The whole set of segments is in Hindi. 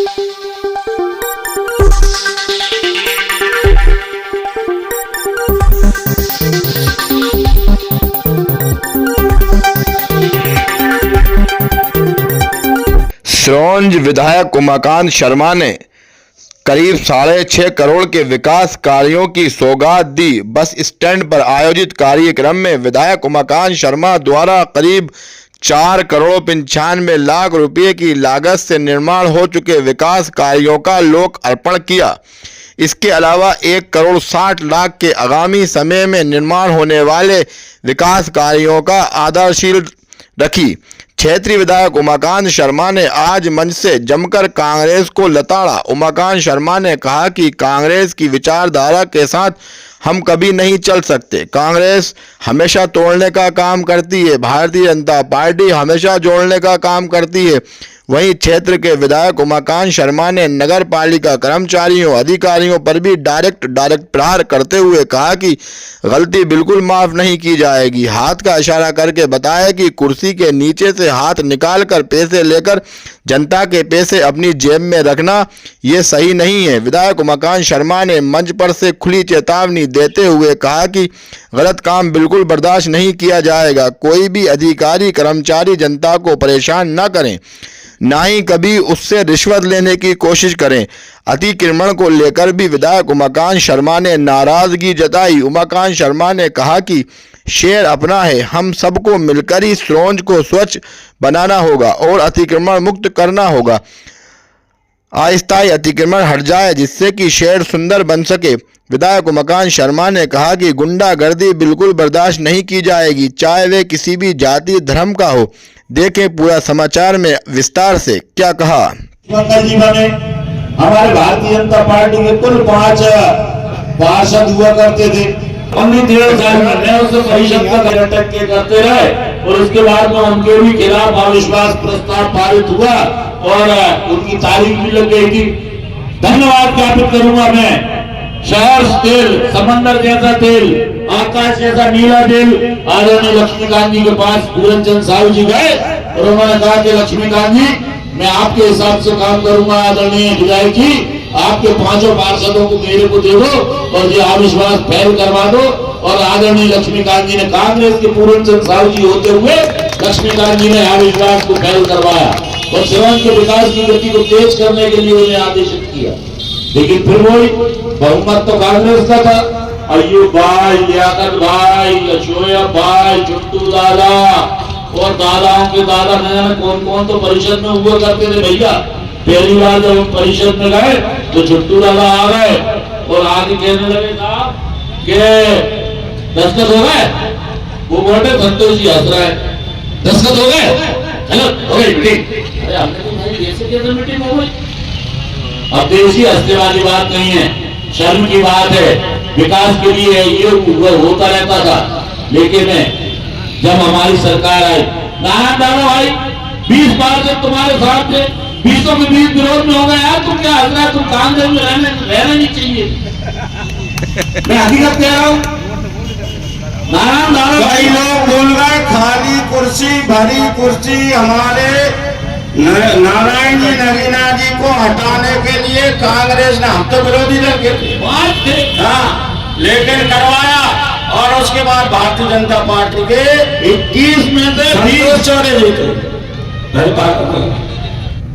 सिरोंज विधायक उमाकांत शर्मा ने करीब 6.5 करोड़ के विकास कार्यों की सौगात दी। बस स्टैंड पर आयोजित कार्यक्रम में विधायक उमाकांत शर्मा द्वारा करीब 4 करोड़ 95 लाख रुपए की लागत से निर्माण हो चुके विकास कार्यों का लोक अर्पण किया। इसके अलावा 1 करोड़ 60 लाख के आगामी समय में निर्माण होने वाले विकास कार्यों का आधारशिला रखी। क्षेत्रीय विधायक उमाकांत शर्मा ने आज मंच से जमकर कांग्रेस को लताड़ा। उमाकांत शर्मा ने कहा कि कांग्रेस की विचारधारा के साथ हम कभी नहीं चल सकते। कांग्रेस हमेशा तोड़ने का काम करती है, भारतीय जनता पार्टी हमेशा जोड़ने का काम करती है। वहीं क्षेत्र के विधायक उमाकांत शर्मा ने नगर पालिका कर्मचारियों अधिकारियों पर भी डायरेक्ट प्रहार करते हुए कहा कि गलती बिल्कुल माफ नहीं की जाएगी। हाथ का इशारा करके बताया कि कुर्सी के नीचे से हाथ निकालकर पैसे लेकर जनता के पैसे अपनी जेब में रखना ये सही नहीं है। विधायक उमाकांत शर्मा ने मंच पर से खुली चेतावनी देते हुए कहा कि गलत काम बिल्कुल बर्दाश्त नहीं किया जाएगा। कोई भी अधिकारी कर्मचारी जनता को परेशान न करें, ना ही कभी उससे रिश्वत लेने की कोशिश करें। अतिक्रमण को लेकर भी विधायक उमाकांत शर्मा ने नाराजगी जताई। उमाकांत शर्मा ने कहा कि शहर अपना है, हम सबको मिलकर ही सिरोंज को स्वच्छ बनाना होगा और अतिक्रमण मुक्त करना होगा। अस्थायी अतिक्रमण हट जाए जिससे कि शहर सुंदर बन सके। विधायक उमाकांत शर्मा ने कहा कि गुंडागर्दी बिल्कुल बर्दाश्त नहीं की जाएगी, चाहे वे किसी भी जाति धर्म का हो। देखें पूरा समाचार में विस्तार से क्या कहा। जी बने हमारे भारतीय जनता पार्टी के कुल 5 पार्षद हुआ करते थे। 1.5 साल में उससे परिषद का बैठक के करते रहे और उसके बाद में उनके भी खिलाफ अविश्वास प्रस्ताव पारित हुआ और उनकी तारीख भी लग गई थी। धन्यवाद ज्ञापित करूंगा मैं। शहर तेल, समंदर जैसा तेल, आकाश जैसा नीला तेल आदरणीय लक्ष्मीकांत जी के पास पूरनचंद साहू जी गए और उन्होंने कहा कि लक्ष्मीकांत जी मैं आपके हिसाब से काम करूंगा। आदरणीय विधायक जी आपके 5 पार्षदों को मेरे को दे दो और ये अविश्वास फेल करवा दो। और आदरणीय लक्ष्मीकांत जी ने कांग्रेस के पूरनचंद साहू जी होते हुए लक्ष्मीकांत जी ने अविश्वास को फेल करवाया और सिरोंज के विकास की गति को तेज करने के लिए उन्हें आदेशित किया। लेकिन फिर वही बहुमत तो कांग्रेस का था। अयूब भाई, लियाकत भाई, शोएब भाई, चुट्टू दादा और दादाओं के दादा न जाने कौन कौन तो परिषद में हुआ करते थे भैया। पहली बार जब हम परिषद में गए तो चुट्टू दादा आ गए और आगे कहने लगे साहब के दस्तखत हो गए। वो बोलते संतोष जी हंस रहा है, दस्तखत हो गए, चलो हो गई मीटिंग। अरे हमने तो भाई कैसे कैसे मीटिंग हो गई। अब देशी हंसने वाली बात नहीं है, शर्म की बात है। विकास के लिए ये होता रहता था। लेकिन जब हमारी सरकार आई, नारायण दादा भाई 20 बार जब तुम्हारे साथ थे 20 में 20 विरोध में हो गया यार, तुम क्या हंस रहा है? तुम कांग्रेस में रहना नहीं चाहिए। मैं हकीकत कह रहा हूँ। नारायण दादा कई लोग बोल रहे खाली कुर्सी भरी कुर्सी हमारे नारायण जी नगीना जी को हटाने के लिए कांग्रेस ने, हम तो विरोधी दल के थे, हाँ, लेकिन करवाया। और उसके बाद भारतीय जनता पार्टी के 21 में से 20 चौड़े जीते।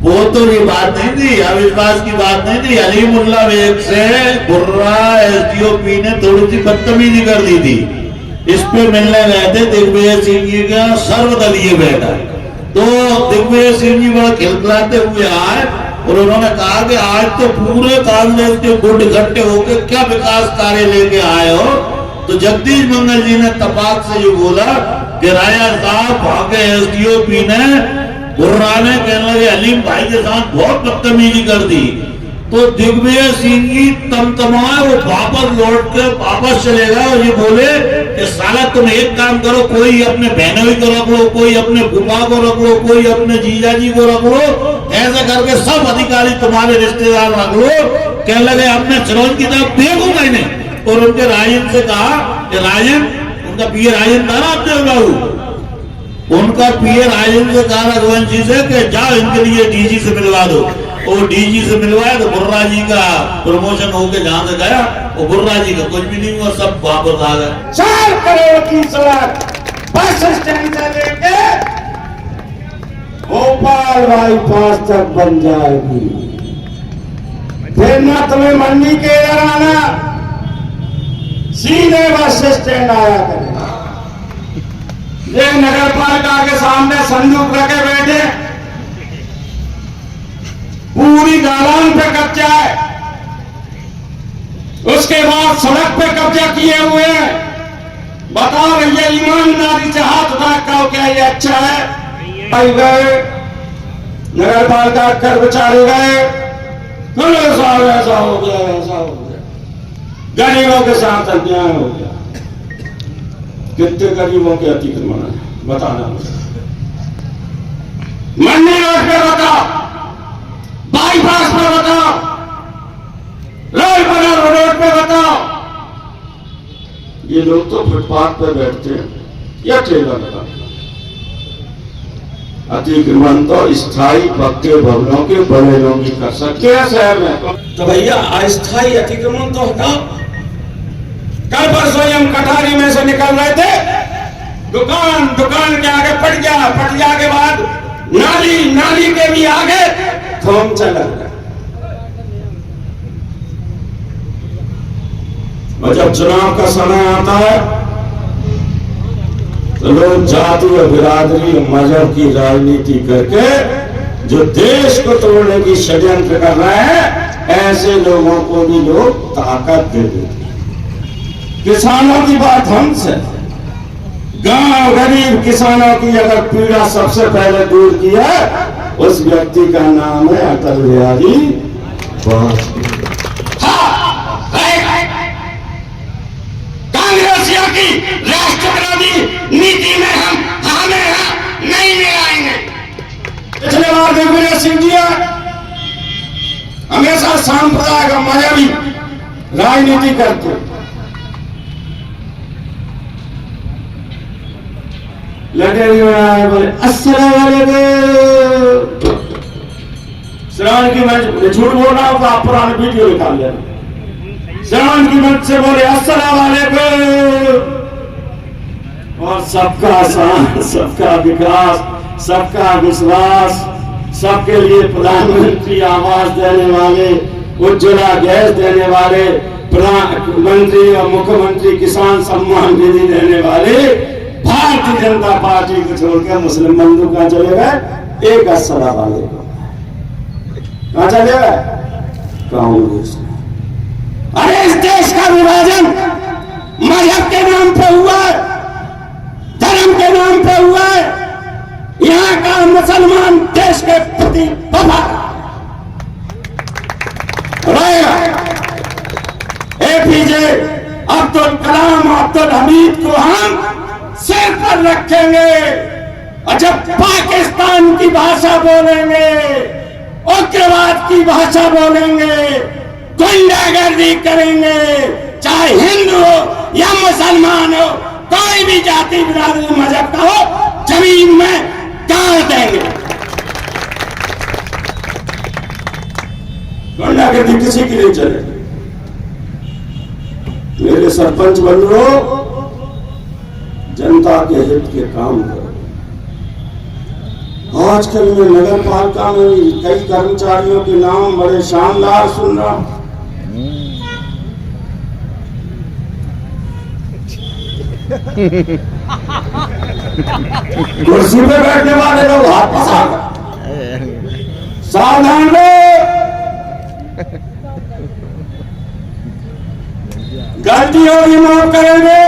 वो तो ये बात नहीं थी, अविश्वास की बात नहीं थी। अलीमुल्ला बेग से बुर्रा एसडीओपी ने थोड़ी सी बदतमीजी कर दी थी। इस पे मिलने गए थे दिग्विजय सिंह जी का सर्वदलीय बैठक। तो दिग्विजय सिंह जी बड़ा खिलखिलाते हुए आए और उन्होंने कहा कि आज तो पूरे कांग्रेस के गुट इकट्ठे होकर क्या विकास कार्य लेके आए हो। तो जगदीश मंगल जी ने तपाक से ये बोला कि राजा साहब वहां के एसडीओपी ने बुर्राने कहने लगे अलीम भाई के साथ बहुत बदतमीजी कर दी। तो दिग्विजय सिंह जी तमतमाए, वो वापस लौट के वापस चले गए और ये बोले कि साला तुम एक काम करो, कोई अपने बहनोई को रख लो, कोई अपने फूफा को रख लो, कोई अपने जीजा जी को रख लो, ऐसे करके सब अधिकारी तुम्हारे रिश्तेदार रख लो। कहने लगे हमने सिरोंज की तरफ देखो मैंने। और उनके राजन से कहा कि राजन, उनका पीए राजन था ना आपने बाबू, उनका पीए राजन से कहा रघुवंशी से कि जाओ इनके लिए डीजी से मिलवा दो। वो डीजी से मिलवाया तो बुर्रा जी का प्रमोशन होके जहां से गया, वो बुर्रा जी का कुछ भी नहीं हुआ, सब वापस आ गए। 4 करोड़ की सड़क बस स्टैंड से लेके भोपाल बाईपास तक बन जाएगी। फिर न तुम्हें मंडी के इधर आना, सीधे बस स्टैंड आया करेगा। ये नगर पालिका के सामने संदूक रखे बैठे, पूरी दालान पे कब्जा है, उसके बाद सड़क पे कब्जा किए हुए हैं। बताओ ये ईमानदारी से हाथ उठा करो क्या ये अच्छा है? भाई गए नगर पालिका कर्मचारी गए, ऐसा हो गया, ऐसा हो गया, गरीबों के साथ अन्याय हो गया। कितने गरीबों के अतिक्रमण है बताना मुझे। मंडी रोड पे बताओ, बाईपास पे बताओ, रोड पे बताओ। ये लोग तो फुटपाथ पे बैठते हैं या ठेला लगाते हैं। अतिक्रमण तो स्थायी पक्के भवनों के बड़े लोग ही कर सकते हैं शहर में। तो भैया अस्थायी अतिक्रमण तो हटाओ। कल परसों हम कटारी में से निकल रहे थे, दुकान के आगे पट गया के बाद नाली के भी आगे थोम चला गया। और जब चुनाव का समय आता है तो लोग जाति और बिरादरी और मजहब की राजनीति करके जो देश को तोड़ने की षड्यंत्र कर रहे हैं, ऐसे लोगों को भी लोग ताकत दे देते हैं। किसानों की बात हमसे, गांव गरीब किसानों की अगर पीड़ा सबसे पहले दूर की है, उस व्यक्ति का नाम है अटल बिहारी वाजपेयी। कांग्रेसियों की राष्ट्र विरोधी नीति में हमें नहीं मिलाएंगे। पिछले बार दिग्विजय सिंह जी हमेशा सांप्रदायिक मजहबी राजनीति करते, लड़े हुए आए बोले अस्सलाम वालेकुम। श्रावण की मंच झूठ बोल रहा होगा, आप पुराने वीडियो निकाल लेना। श्रावण की मंच से बोले अस्सलाम वालेकुम। और सबका साथ, सबका विकास, सबका विश्वास, सबके लिए प्रधानमंत्री आवास देने वाले, उज्ज्वला गैस देने वाले, प्रधानमंत्री और मुख्यमंत्री किसान सम्मान निधि देने वाले भारतीय जनता पार्टी को छोड़कर मुस्लिम बंधु कहां चले गए? एक अस्सलाम वालेकुम कहां चले गए? कांग्रेस। अरे इस देश का विभाजन मजहब के नाम पे हुआ है, धर्म के नाम पे हुआ है। यहाँ का मुसलमान देश के प्रति वफा रहेगा। एपीजे अब्दुल कलाम, अब्दुल हमीद को हम सिर पर रखेंगे, और जब पाकिस्तान की भाषा बोलेंगे, उग्रवाद की भाषा बोलेंगे, गुंडागर्दी करेंगे, चाहे हिंदू हो या मुसलमान हो, कोई भी जाति बिरादरी मजहब का हो, जमीन में गाड़ देंगे। गुंडागर्दी किसी की नहीं चलेगी। मेरे सरपंच बंधुओं, जनता के हित के काम करो। आजकल में नगर पालिका में कई कर्मचारियों के नाम बड़े शानदार सुन रहा हूं। कुर्सी पे बैठने वाले लोग हाथ पसा सावधान रहो, गलती होगी माफ करेंगे।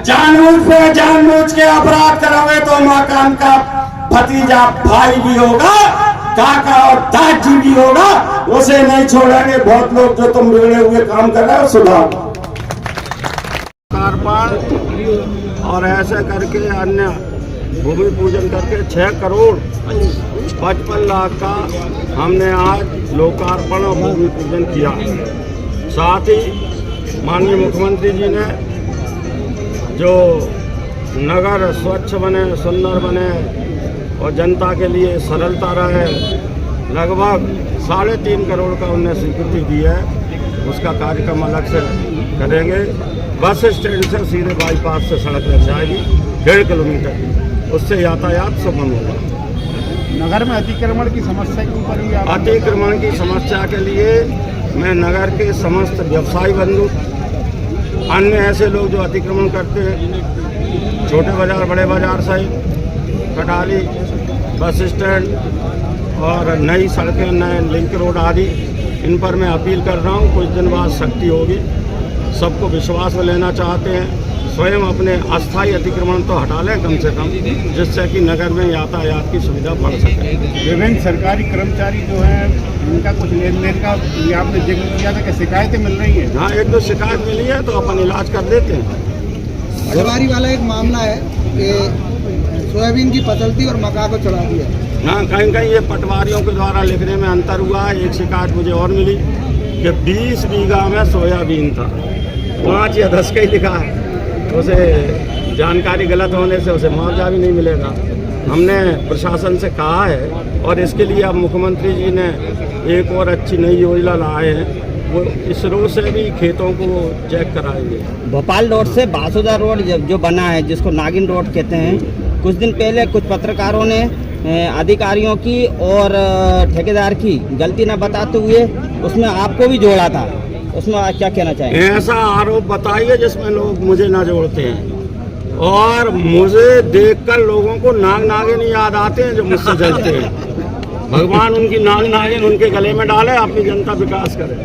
जानबूझ के अपराध करोगे तो मकान का भतीजा भाई भी होगा, काका और दादी भी होगा, उसे नहीं छोड़ेंगे। बहुत लोग जो तुम बिगड़े हुए काम कर रहे हो सुधार और ऐसे करके अन्य भूमि पूजन करके 6 करोड़ 55 लाख का हमने आज लोकार्पण और भूमि पूजन किया। साथ ही माननीय मुख्यमंत्री जी ने जो नगर स्वच्छ बने, सुंदर बने, और जनता के लिए सरलता रहे। लगभग 3.5 करोड़ का उन्हें स्वीकृति दी है, उसका कार्यक्रम अलग से करेंगे। बस स्टैंड से सीधे बाईपास से सड़क लग जाएगी 1.5 किलोमीटर की, उससे यातायात सुगम होगा। नगर में अतिक्रमण की समस्या के ऊपर भी आप अतिक्रमण की समस्या के लिए मैं नगर के समस्त व्यवसायी बंधु, अन्य ऐसे लोग जो अतिक्रमण करते हैं, छोटे बाजार बड़े बाजार सहित कटाली, बस स्टैंड और नई सड़कें, नए लिंक रोड आदि, इन पर मैं अपील कर रहा हूँ। कुछ दिन बाद सख्ती होगी। सबको विश्वास में लेना चाहते हैं, स्वयं अपने अस्थायी अतिक्रमण तो हटा लें कम से कम, जिससे कि नगर में यातायात की सुविधा बढ़ सके। विभिन्न सरकारी कर्मचारी जो हैं उनका कुछ लेन देन का ये आपने जिक्र किया था कि शिकायतें मिल रही हैं। हाँ, 1-2 शिकायत मिली है तो अपन इलाज कर देते हैं। पटवारी वाला एक मामला है कि सोयाबीन की फसल थी और मक्का को चढ़ा दिया। हाँ, कहीं कहीं ये पटवारियों के द्वारा लिखने में अंतर हुआ है। एक शिकायत मुझे और मिली कि 20 बीघा में सोयाबीन था, 5 या 10 का ही लिखा है। उसे जानकारी गलत होने से उसे मुआवजा भी नहीं मिलेगा। हमने प्रशासन से कहा है और इसके लिए अब मुख्यमंत्री जी ने एक और अच्छी नई योजना लाए हैं, वो इसरो से भी खेतों को चेक कराएंगे। भोपाल रोड से बासुदा रोड जो बना है, जिसको नागिन रोड कहते हैं, कुछ दिन पहले कुछ पत्रकारों ने अधिकारियों की और ठेकेदार की गलती न बताते हुए उसमें आपको भी जोड़ा था, उसमें आप क्या कहना चाहेंगे? ऐसा आरोप बताइए जिसमें लोग मुझे ना जोड़ते हैं, और मुझे देखकर लोगों को नाग नागिन याद आते हैं जो मुझसे जलते हैं। भगवान उनकी नाग नागिन उनके गले में डाले, अपनी जनता विकास करे।